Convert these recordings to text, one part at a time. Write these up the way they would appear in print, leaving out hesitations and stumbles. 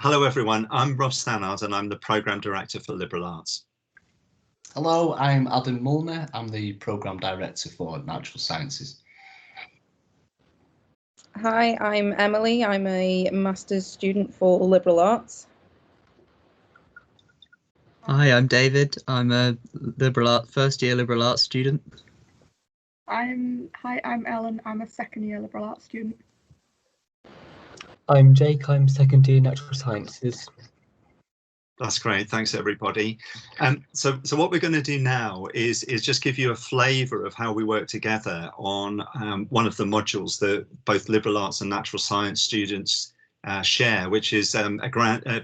Hello everyone, I'm Rob Stannard and I'm the Programme Director for Liberal Arts. Hello, I'm Adam Mulner. I'm the Programme Director for Natural Sciences. Hi, I'm Emily. I'm a Master's student for Liberal Arts. Hi, I'm David. I'm a first year liberal arts student. I'm Ellen. I'm a second year liberal arts student. I'm Jake. I'm second year natural sciences. That's great. Thanks, everybody. So what we're going to do now is just give you a flavour of how we work together on one of the modules that both liberal arts and natural science students share, which is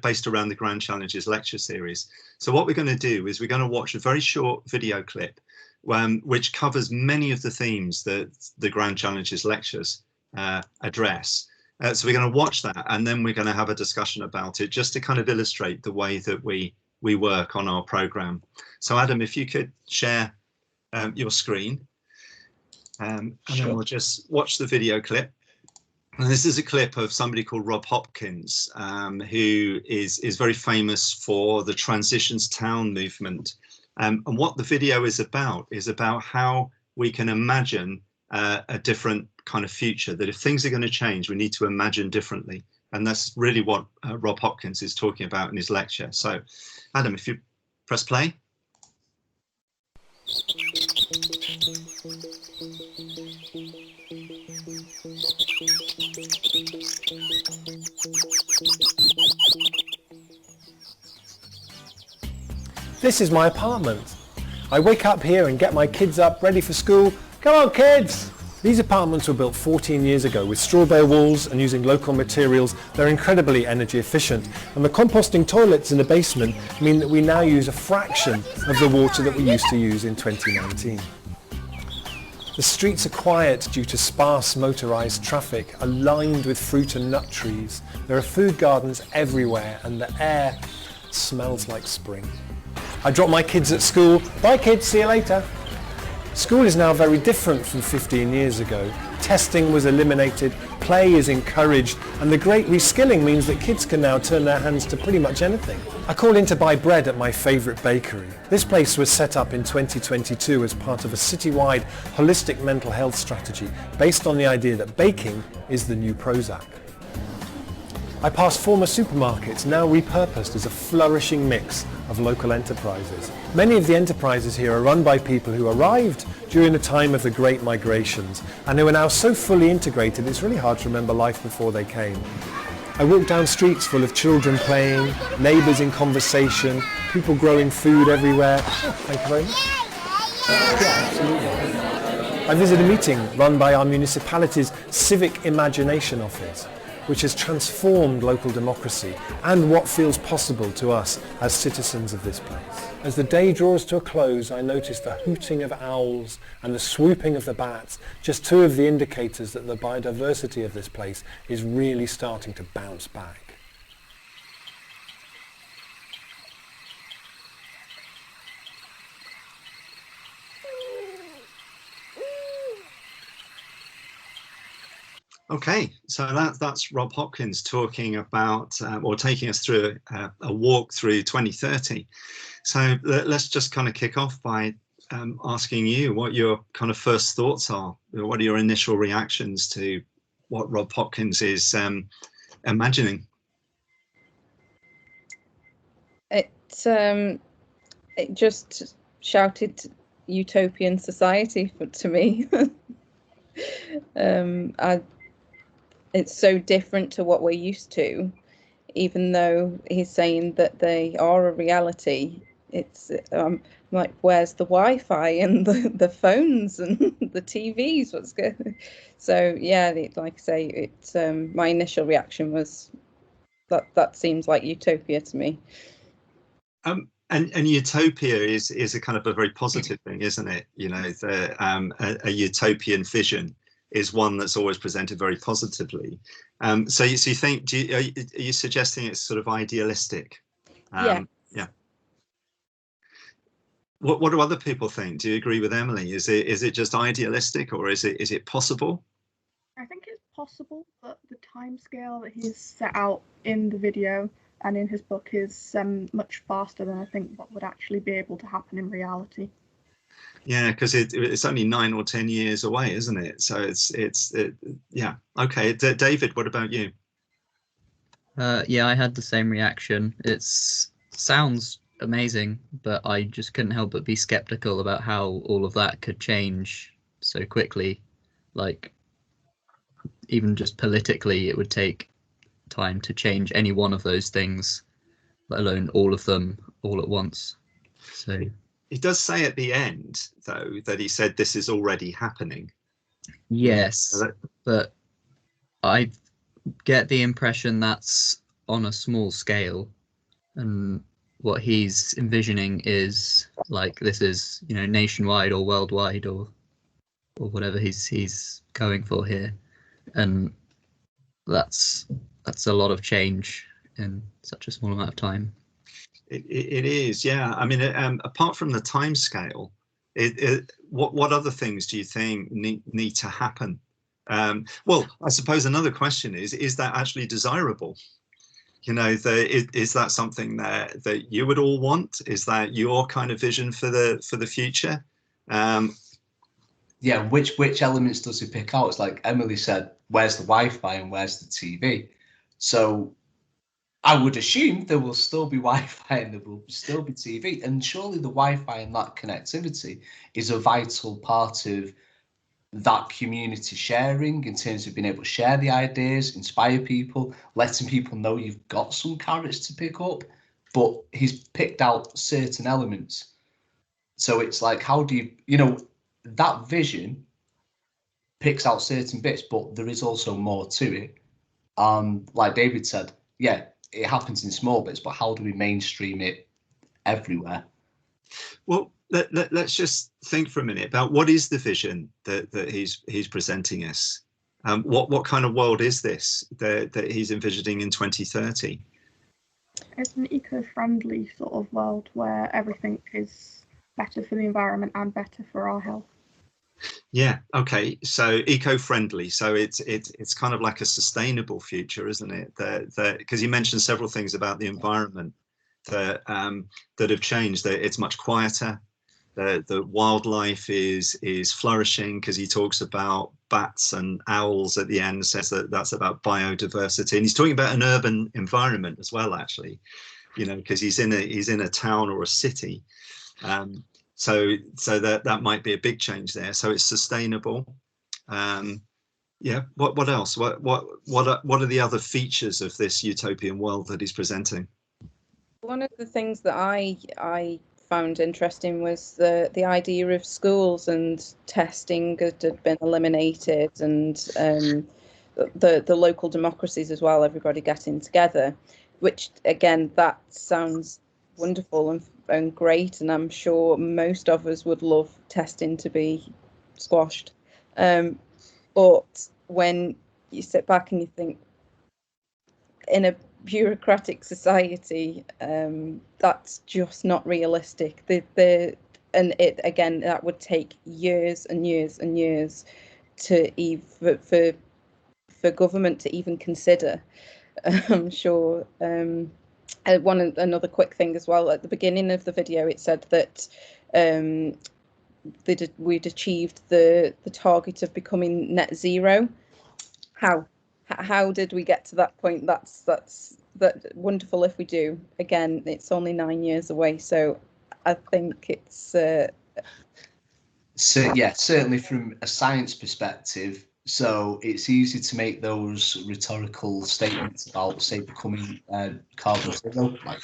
based around the Grand Challenges lecture series. So what we're going to do is we're going to watch a very short video clip which covers many of the themes that the Grand Challenges lectures address. So we're going to watch that and then we're going to have a discussion about it just to kind of illustrate the way that we work on our programme. So Adam, if you could share your screen and then we'll just watch the video clip. And this is a clip of somebody called Rob Hopkins, who is very famous for the Transitions Town movement. And what the video is about how we can imagine a different kind of future, that if things are going to change, we need to imagine differently. And that's really what Rob Hopkins is talking about in his lecture. So, Adam, if you press play. This is my apartment. I wake up here and get my kids up ready for school. Come on, kids! These apartments were built 14 years ago with straw bare walls and using local materials. They're incredibly energy efficient, and the composting toilets in the basement mean that we now use a fraction of the water that we used to use in 2019. The streets are quiet due to sparse motorised traffic, aligned with fruit and nut trees. There are food gardens everywhere and the air smells like spring. I drop my kids at school. Bye kids, see you later. School is now very different from 15 years ago. Testing was eliminated, play is encouraged, and the great reskilling means that kids can now turn their hands to pretty much anything. I call in to buy bread at my favourite bakery. This place was set up in 2022 as part of a citywide holistic mental health strategy based on the idea that baking is the new Prozac. I pass former supermarkets, now repurposed as a flourishing mix of local enterprises. Many of the enterprises here are run by people who arrived during the time of the Great Migrations and who are now so fully integrated it's really hard to remember life before they came. I walk down streets full of children playing, neighbours in conversation, people growing food everywhere. Thank you very much. Yeah, absolutely. I visit a meeting run by our municipality's Civic Imagination Office, which has transformed local democracy and what feels possible to us as citizens of this place. As the day draws to a close, I notice the hooting of owls and the swooping of the bats, just two of the indicators that the biodiversity of this place is really starting to bounce back. Okay, so that's Rob Hopkins talking about or taking us through a walk through 2030. So let's just kind of kick off by asking you what your kind of first thoughts are. What are your initial reactions to what Rob Hopkins is imagining? It just shouted utopian society to me. It's so different to what we're used to, even though he's saying that they are a reality. It's like, where's the Wi-Fi and the phones and the TVs? What's good? So yeah, like I say, it's my initial reaction was that seems like utopia to me. And utopia is a kind of a very positive thing, isn't it? You know, a utopian vision is one that's always presented very positively. So you think, are you suggesting it's sort of idealistic? Yeah. Yeah. What do other people think? Do you agree with Emily? Is it just idealistic, or is it possible? I think it's possible, but the timescale that he's set out in the video and in his book is much faster than I think what would actually be able to happen in reality. Yeah, because it's only 9 or 10 years away, isn't it? So yeah. Okay, David, what about you? Yeah, I had the same reaction. It sounds amazing, but I just couldn't help but be skeptical about how all of that could change so quickly. Like, even just politically, it would take time to change any one of those things, let alone all of them all at once. So he does say at the end, though, that he said this is already happening. yes, but I get the impression that's on a small scale, and what he's envisioning is like this is, you know, nationwide or worldwide or whatever he's going for here, and that's a lot of change in such a small amount of time. It is, yeah. I mean, apart from the time scale, what other things do you think need to happen? Well, I suppose another question is that actually desirable? You know, is that something that you would all want? Is that your kind of vision for the future? Yeah, which elements does he pick out? It's like Emily said, where's the Wi-Fi and where's the TV? So I would assume there will still be Wi-Fi and there will still be TV, and surely the Wi-Fi and that connectivity is a vital part of that community sharing, in terms of being able to share the ideas, inspire people, letting people know you've got some carrots to pick up. But he's picked out certain elements. So it's like, how do you know, that vision picks out certain bits, but there is also more to it. Like David said, yeah, it happens in small bits, but how do we mainstream it everywhere? Well, let's just think for a minute about what is the vision that he's presenting us. What kind of world is this that he's envisioning in 2030? It's an eco-friendly sort of world where everything is better for the environment and better for our health. Yeah. Okay. So eco-friendly. So it's kind of like a sustainable future, isn't it? Because you mentioned several things about the environment that have changed. That it's much quieter. The wildlife is flourishing, because he talks about bats and owls at the end, says that that's about biodiversity, and he's talking about an urban environment as well, actually, you know, because he's in a town or a city. So that might be a big change there. So it's sustainable. Yeah. What else? What are the other features of this utopian world that he's presenting? One of the things that I found interesting was the idea of schools and testing had been eliminated, and the local democracies as well, everybody getting together, which again, that sounds wonderful and great, and I'm sure most of us would love testing to be squashed. But when you sit back and you think, in a bureaucratic society, that's just not realistic. And it again, that would take years and years and years for government to even consider. I'm sure. Another quick thing as well, at the beginning of the video, it said that we'd achieved the target of becoming net zero. How did we get to that point? That's wonderful if we do. Again, it's only 9 years away, so I think it's so yeah, certainly from a science perspective. So it's easy to make those rhetorical statements about, say, becoming carbon zero. Like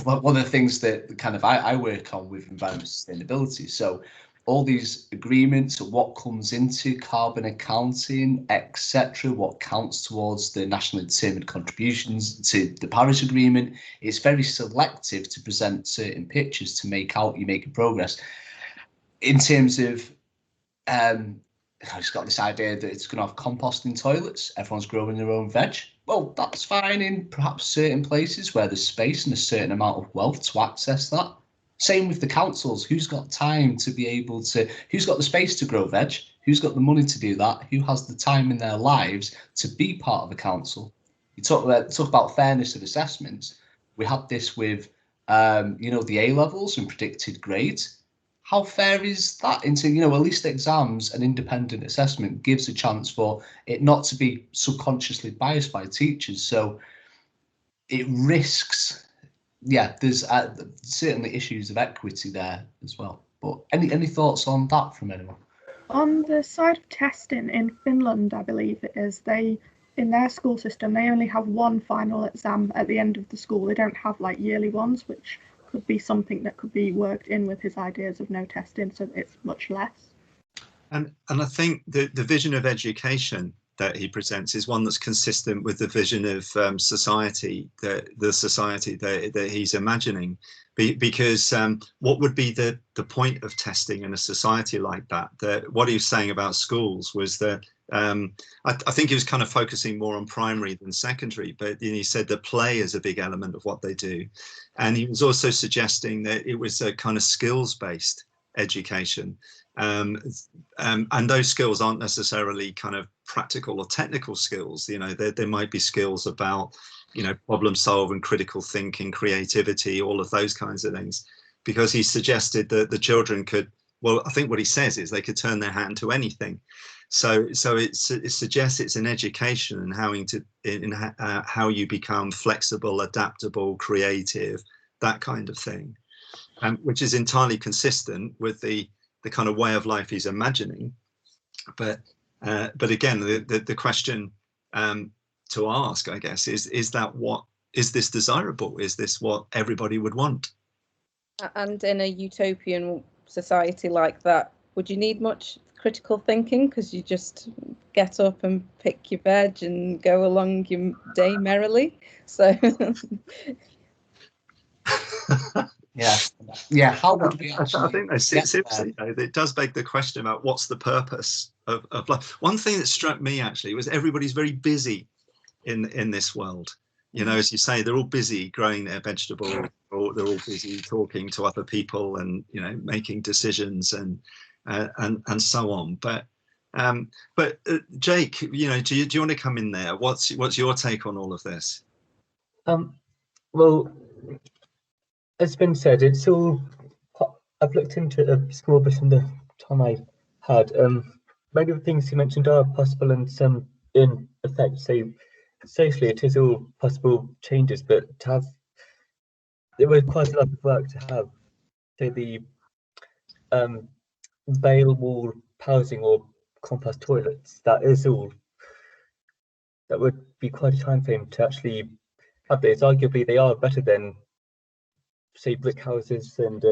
one of the things that kind of I work on with environmental sustainability. So all these agreements, what comes into carbon accounting, etc., what counts towards the nationally determined contributions to the Paris Agreement, it's very selective to present certain pictures to make out you're making progress. In terms of, I've just got this idea that it's going to have composting toilets, everyone's growing their own veg. Well, that's fine in perhaps certain places where there's space and a certain amount of wealth to access that. Same with the councils. Who's got time to be able to, who's got the space to grow veg? Who's got the money to do that? Who has the time in their lives to be part of a council? you talk about fairness of assessments. We had this with, the A levels and predicted grades. How fair is that? Into, at least exams and independent assessment gives a chance for it not to be subconsciously biased by teachers. So it risks, there's certainly issues of equity there as well. But any thoughts on that from anyone? On the side of testing in Finland, I believe it is, in their school system, they only have one final exam at the end of the school. They don't have like yearly ones, which could be something that could be worked in with his ideas of no testing, so it's much less. And I think the vision of education that he presents is one that's consistent with the vision of society, the society that he's imagining. Because what would be the point of testing in a society like that? What he was saying about schools was that I think he was kind of focusing more on primary than secondary, but he said that play is a big element of what they do. And he was also suggesting that it was a kind of skills-based education. And those skills aren't necessarily kind of practical or technical skills. There might be skills about, problem solving, critical thinking, creativity, all of those kinds of things, because he suggested that the children could, well, I think what he says is they could turn their hand to anything. So it suggests it's an education and how you become flexible, adaptable, creative, that kind of thing, which is entirely consistent with the kind of way of life he's imagining. But again, the question to ask, I guess, is this desirable? Is this what everybody would want? And in a utopian society like that, would you need much critical thinking? Because you just get up and pick your veg and go along your day merrily. So yeah. How would we actually? I think seriously, it does beg the question about what's the purpose of life. One thing that struck me actually was everybody's very busy in this world. As you say, they're all busy growing their vegetables, or they're all busy talking to other people and making decisions and so on. But Jake, do you want to come in there? What's your take on all of this? Well, as been said, it's all. I've looked into it a small bit in the time I had. Many of the things you mentioned are possible and some in effect. So socially, it is all possible changes, but it was quite a lot of work to have. So the veil wall housing or compost toilets, that would be quite a time frame to actually have those. Arguably, they are better than, say, brick houses and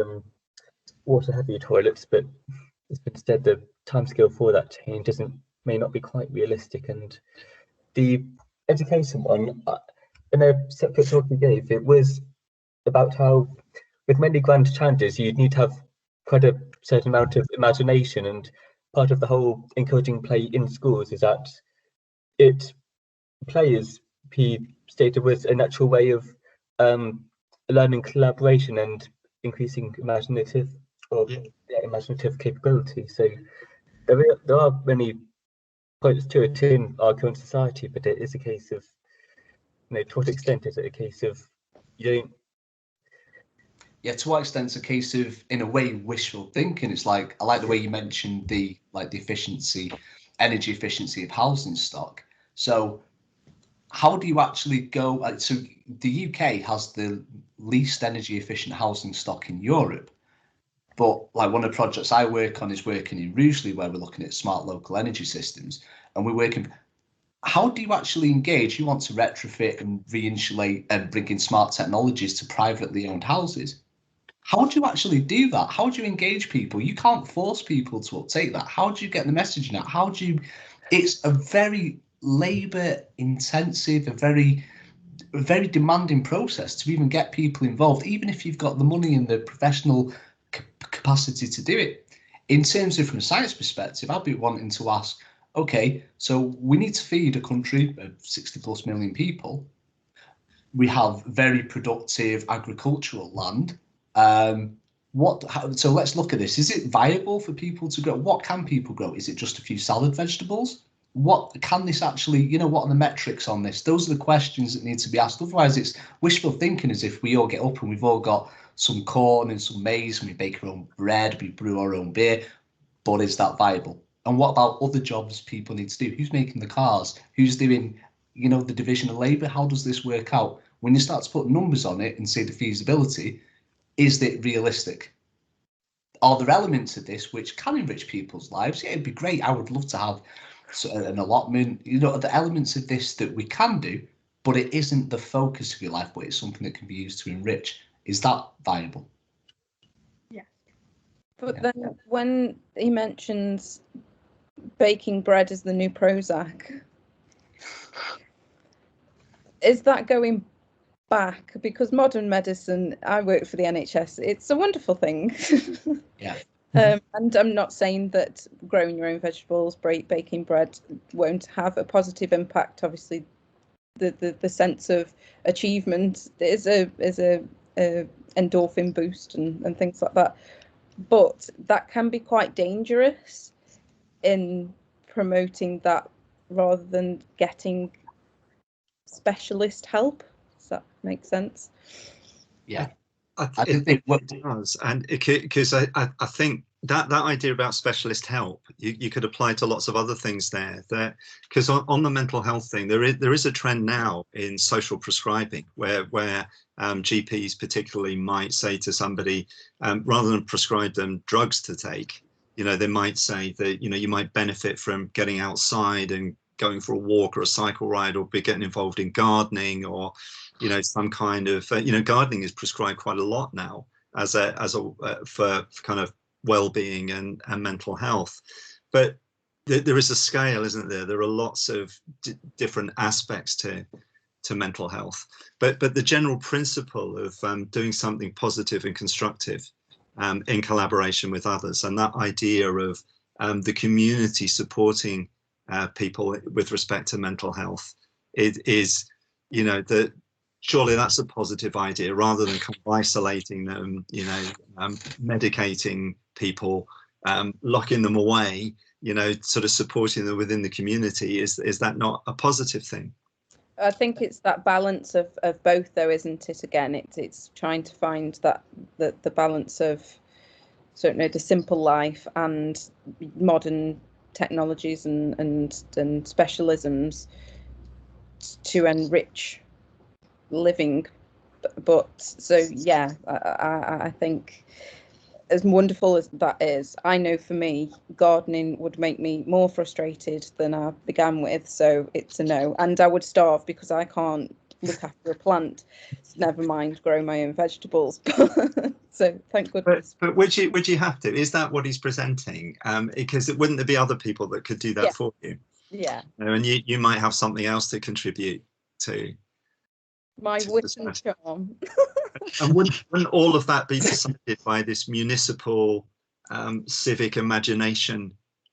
water heavy toilets, but instead the timescale for that change may not be quite realistic. And the education one, in a separate talk we gave, it was about how with many grand challenges you'd need to have quite a certain amount of imagination, and part of the whole encouraging play in schools is that play is, he stated, was a natural way of learning collaboration and increasing imaginative capability. So there are many points to it in our current society, but it is a case of, to what extent is it a case of you don't. Yeah, to what extent it's a case of, in a way, wishful thinking. It's like, I like the way you mentioned the energy efficiency of housing stock. So how do you actually go? So the UK has the least energy efficient housing stock in Europe. But like one of the projects I work on is working in Rugeley, where we're looking at smart local energy systems, and we're working. How do you actually engage? You want to retrofit and re-insulate and bring in smart technologies to privately owned houses. How do you actually do that? How do you engage people? You can't force people to uptake that. How do you get the messaging out? It's a very labour intensive, a very demanding process to even get people involved, even if you've got the money and the professional capacity to do it. In terms of, from a science perspective, I'd be wanting to ask, okay, so we need to feed a country of 60+ million people. We have very productive agricultural land. So let's look at this. Is it viable for people to grow? What can people grow? Is it just a few salad vegetables? what can this actually, you know, what are the metrics on this? Those are the questions that need to be asked. Otherwise, it's wishful thinking, as if we all get up and we've all got some corn and some maize and we bake our own bread, we brew our own beer, but is that viable? And what about other jobs people need to do? Who's making the cars? Who's doing, you know, the division of labour? How does this work out? When you start to put numbers on it and say the feasibility, is it realistic? Are there elements of this which can enrich people's lives? Yeah, it'd be great. I would love to have an allotment, you know, the elements of this that we can do, but it isn't the focus of your life, but it's something that can be used to enrich. Is that viable? Yeah. But then when he mentions baking bread is the new Prozac, is that going back? Because modern medicine, I work for the NHS, it's a wonderful thing. Yeah. And I'm not saying that growing your own vegetables, baking bread won't have a positive impact. Obviously, the sense of achievement is a endorphin boost and things like that. But that can be quite dangerous in promoting that rather than getting specialist help. Does that make sense? Yeah. I think what it does, and because I think that idea about specialist help, you could apply to lots of other things there. That because on the mental health thing, there is a trend now in social prescribing where GPs particularly might say to somebody, rather than prescribe them drugs to take, you know, they might say that, you know, you might benefit from getting outside and going for a walk or a cycle ride, or be getting involved in gardening, or, you know, some kind of, you know, gardening is prescribed quite a lot now as a for kind of well-being and mental health. But there is a scale, isn't there? There are lots of different aspects to mental health, but the general principle of doing something positive and constructive in collaboration with others, and that idea of the community supporting people with respect to mental health, it is, you know, that surely that's a positive idea, rather than kind of isolating them, you know, medicating people, locking them away, you know, sort of supporting them within the community. Is that not a positive thing? I think it's that balance of both, though, isn't it? Again, it's trying to find that the balance of certainly the simple life and modern technologies and specialisms to enrich living. But so yeah, I think, as wonderful as that is, I know for me, gardening would make me more frustrated than I began with. So it's a no. And I would starve because I can't look after a plant. Never mind grow my own vegetables. So thank goodness. But would you have to? Is that what he's presenting? Because it wouldn't there be other people that could do that for you? Yeah. You know, and you might have something else to contribute to. My wit and charm. And wouldn't all of that be decided by this municipal civic imagination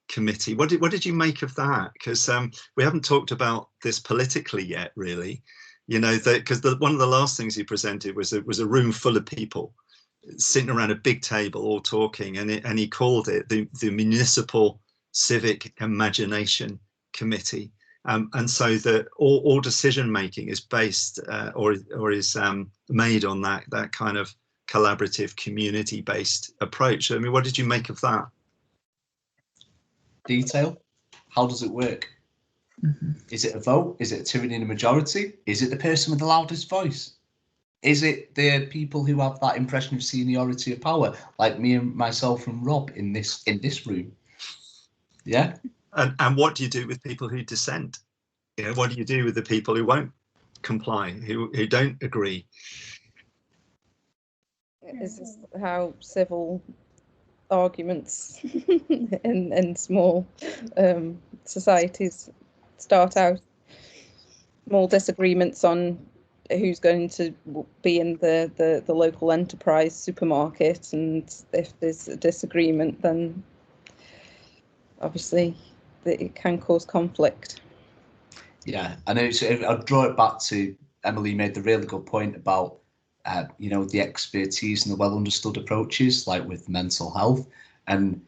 committee? What did you make of that? Because we haven't talked about this politically yet, really. You know, because one of the last things he presented was a room full of people sitting around a big table all talking, and he called it the municipal civic imagination committee. And so that all decision making is based or is made on that kind of collaborative, community based approach. I mean, what did you make of that? Detail. How does it work? Mm-hmm. Is it a vote? Is it a tyranny in a majority? Is it the person with the loudest voice? Is it the people who have that impression of seniority of power, like me and myself and Rob in this room? Yeah. And what do you do with people who dissent? You know, what do you do with the people who won't comply, who don't agree? Is this how civil arguments in small societies start out? Small disagreements on who's going to be in the local enterprise supermarket, and if there's a disagreement, then obviously it can cause conflict. Yeah, I know. So I'll draw it back to Emily made the really good point about, you know, the expertise and the well understood approaches, like with mental health. And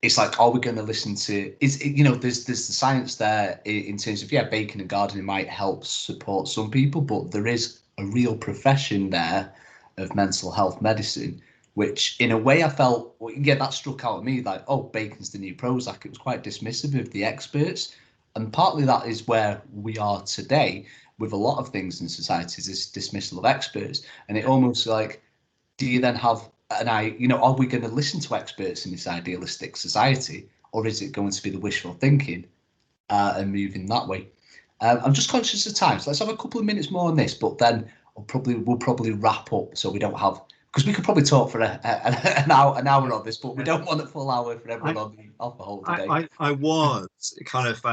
it's like, are we going to listen to, there's the science there in terms of, baking and gardening might help support some people, but there is a real profession there of mental health medicine, which in a way I felt, that struck out at me, like, oh, bacon's the new Prozac. It was quite dismissive of the experts. And partly that is where we are today with a lot of things in society, is this dismissal of experts. And it almost like, do you then have are we going to listen to experts in this idealistic society, or is it going to be the wishful thinking and moving that way? I'm just conscious of time, so let's have a couple of minutes more on this, but then we'll probably wrap up, so we don't have, because we could probably talk for an hour on this, but we don't want a full hour for everyone on the whole day. I was kind of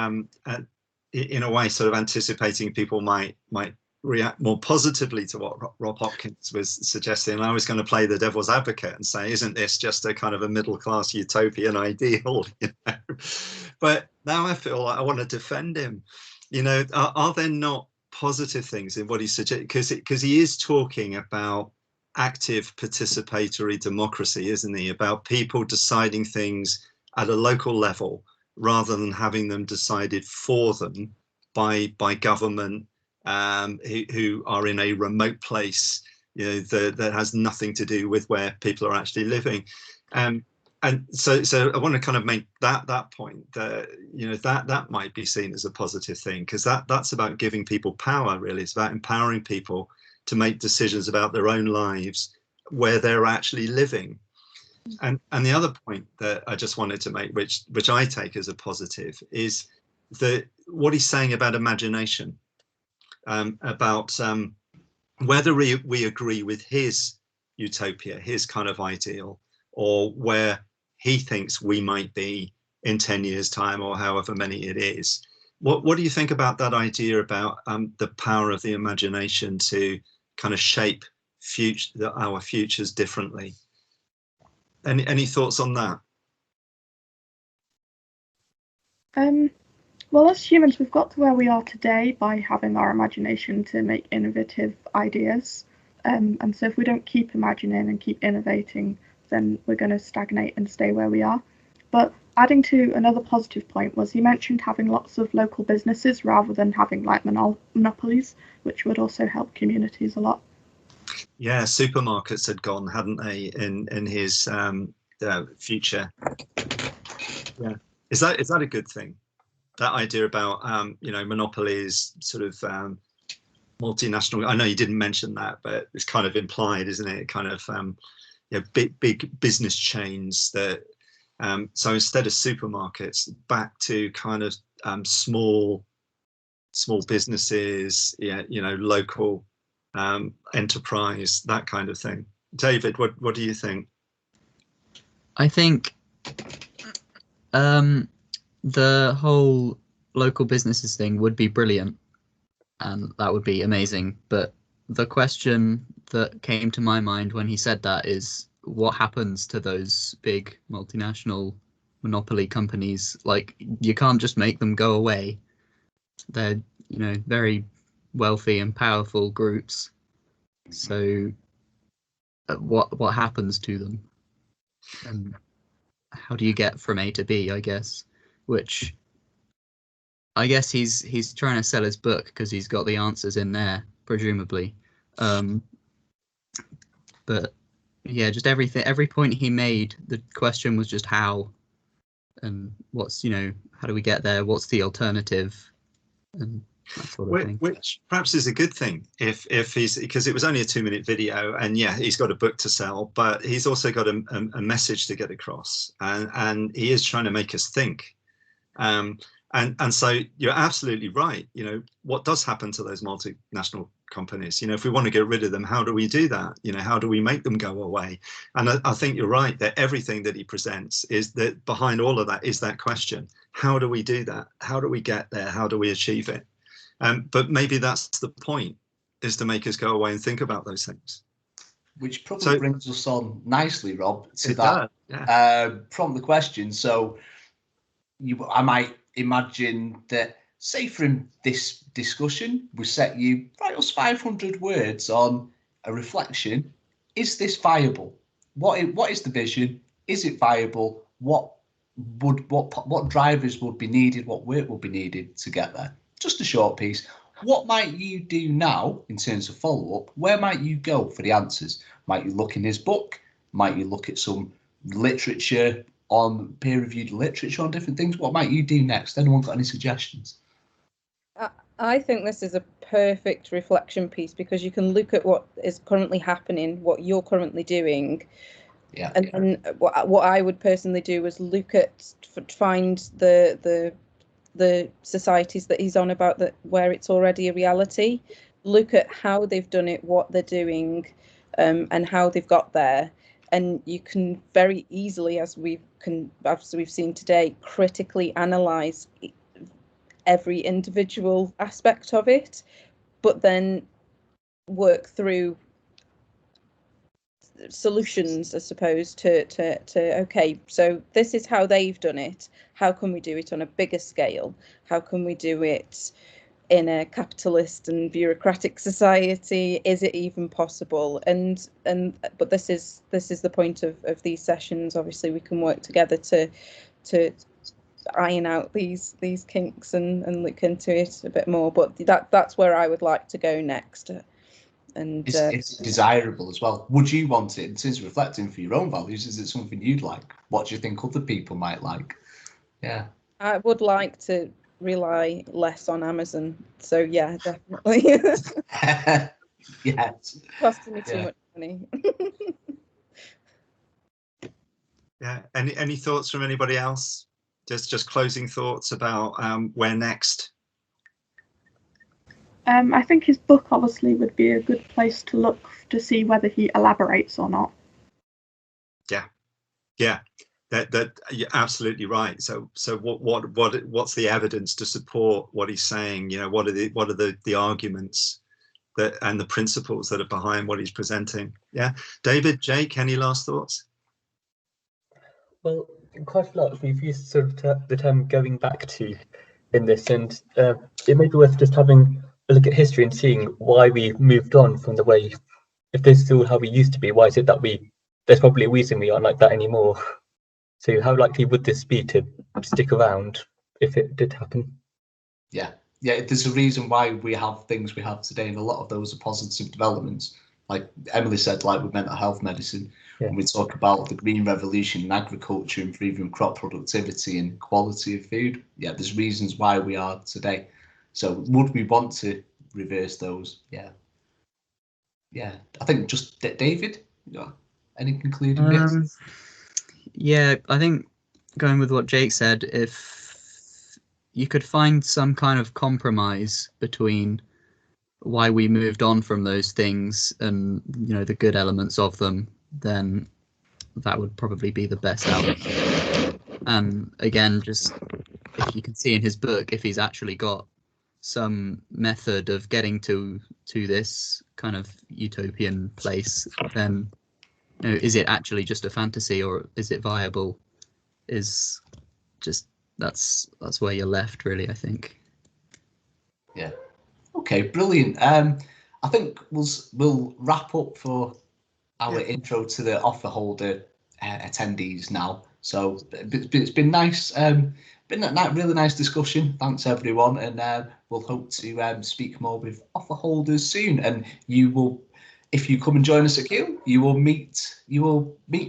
in a way sort of anticipating people might react more positively to what Rob Hopkins was suggesting. And I was going to play the devil's advocate and say, isn't this just a kind of a middle-class utopian ideal? But now I feel like I want to defend him. Are there not positive things in what he suggests? Because he is talking about active participatory democracy, isn't he? About people deciding things at a local level rather than having them decided for them by government, who are in a remote place, that has nothing to do with where people are actually living. And so I want to kind of make that point that, that might be seen as a positive thing, because that's about giving people power, really. It's about empowering people to make decisions about their own lives where they're actually living. And the other point that I just wanted to make, which I take as a positive, is that what he's saying about imagination. About whether we agree with his utopia, his kind of ideal, or where he thinks we might be in 10 years' time, or however many it is. What do you think about that idea about the power of the imagination to kind of shape our futures differently? Any thoughts on that? Well, as humans, we've got to where we are today by having our imagination to make innovative ideas. And so if we don't keep imagining and keep innovating, then we're going to stagnate and stay where we are. But adding to another positive point was, he mentioned having lots of local businesses rather than having like monopolies, which would also help communities a lot. Yeah, supermarkets had gone, hadn't they, in his future? Yeah, is that a good thing? That idea about monopolies, sort of multinational. I know you didn't mention that, but it's kind of implied, isn't it? Kind of big business chains that. So instead of supermarkets, back to kind of small businesses, local enterprise, that kind of thing. David, what do you think? I think the whole local businesses thing would be brilliant, and that would be amazing. But the question that came to my mind when he said that is, what happens to those big multinational monopoly companies? Like, you can't just make them go away. They're, very wealthy and powerful groups. So what happens to them? And how do you get from A to B, I guess? Which I guess he's trying to sell his book because he's got the answers in there, presumably. But yeah, just every point he made, the question was just how, and what's, how do we get there? What's the alternative? And that sort of thing. Which perhaps is a good thing if he's, because it was only a 2-minute video, and yeah, he's got a book to sell, but he's also got a message to get across, and he is trying to make us think. And so you're absolutely right. What does happen to those multinational companies? If we want to get rid of them, how do we do that? How do we make them go away? And I think you're right that everything that he presents is that behind all of that is that question: how do we do that? How do we get there? How do we achieve it? But maybe that's the point, is to make us go away and think about those things. Which probably brings us on nicely, Rob, to that from the question. So I might imagine that, say from this discussion, we set you, write us 500 words on a reflection. Is this viable? What is the vision? Is it viable? What what drivers would be needed, what work would be needed to get there. Just a short piece. What might you do now in terms of follow-up? Where might you go for the answers? Might you look in his book? Might you look at some literature on peer-reviewed literature on different things? What might you do next? Anyone got any suggestions? I think this is a perfect reflection piece, because you can look at what is currently happening, what you're currently doing. Yeah. And what I would personally do is look at, find the societies that he's on about, that where it's already a reality, look at how they've done it, what they're doing, and how they've got there. And you can very easily, as we've seen today, critically analyze every individual aspect of it, but then work through solutions, I suppose, to okay, so this is how they've done it. How can we do it on a bigger scale? How can we do it in a capitalist and bureaucratic society? Is it even possible? But this is the point of these sessions. Obviously, we can work together to iron out these kinks and look into it a bit more. But that's where I would like to go next. And it's desirable as well. Would you want it, since reflecting for your own values? Is it something you'd like? What do you think other people might like? Yeah, I would like to rely less on Amazon. So yeah, definitely. Yes. Costing me too much money. Yeah. Any thoughts from anybody else? Just closing thoughts about where next? I think his book obviously would be a good place to look to see whether he elaborates or not. Yeah, that you're absolutely right. So what's the evidence to support what he's saying? You know, what are the arguments that and the principles that are behind what he's presenting? Yeah, David, Jake, any last thoughts? Well, quite a lot. We've used sort of the term "going back to" in this, and it may be worth just having a look at history and seeing why we moved on from the way. If this is all how we used to be, why is it that there's probably a reason we aren't like that anymore? So how likely would this be to stick around if it did happen? Yeah, there's a reason why we have things we have today, and a lot of those are positive developments. Like Emily said, like with mental health medicine, when we talk about the green revolution in agriculture, improving crop productivity and quality of food, there's reasons why we are today. So would we want to reverse those? Yeah. I think just David, any concluding bits? Yeah, I think going with what Jake said, if you could find some kind of compromise between why we moved on from those things and, you know, the good elements of them, then that would probably be the best outcome. And again, just if you can see in his book, if he's actually got some method of getting to this kind of utopian place, then, you know, is it actually just a fantasy or is it viable? Is just that's where you're left, really, I think. Yeah. Okay, brilliant. I think we'll wrap up for our intro to the offer holder attendees now. So it's been nice. Been a really nice discussion. Thanks everyone, and we'll hope to speak more with offer holders soon. And you will, if you come and join us at Keele, you will meet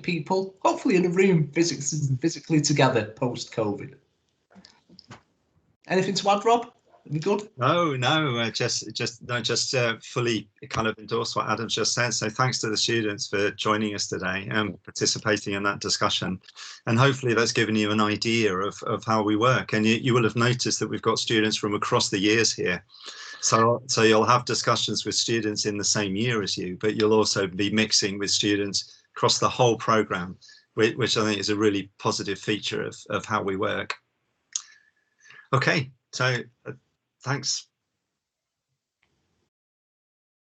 people, hopefully in a room physically together post COVID. Anything to add, Rob? Are we good? No, just fully kind of endorse what Adam's just said. So thanks to the students for joining us today and participating in that discussion. And hopefully that's given you an idea of how we work. And you will have noticed that we've got students from across the years here. So you'll have discussions with students in the same year as you, but you'll also be mixing with students across the whole programme, which I think is a really positive feature of how we work. Okay, so thanks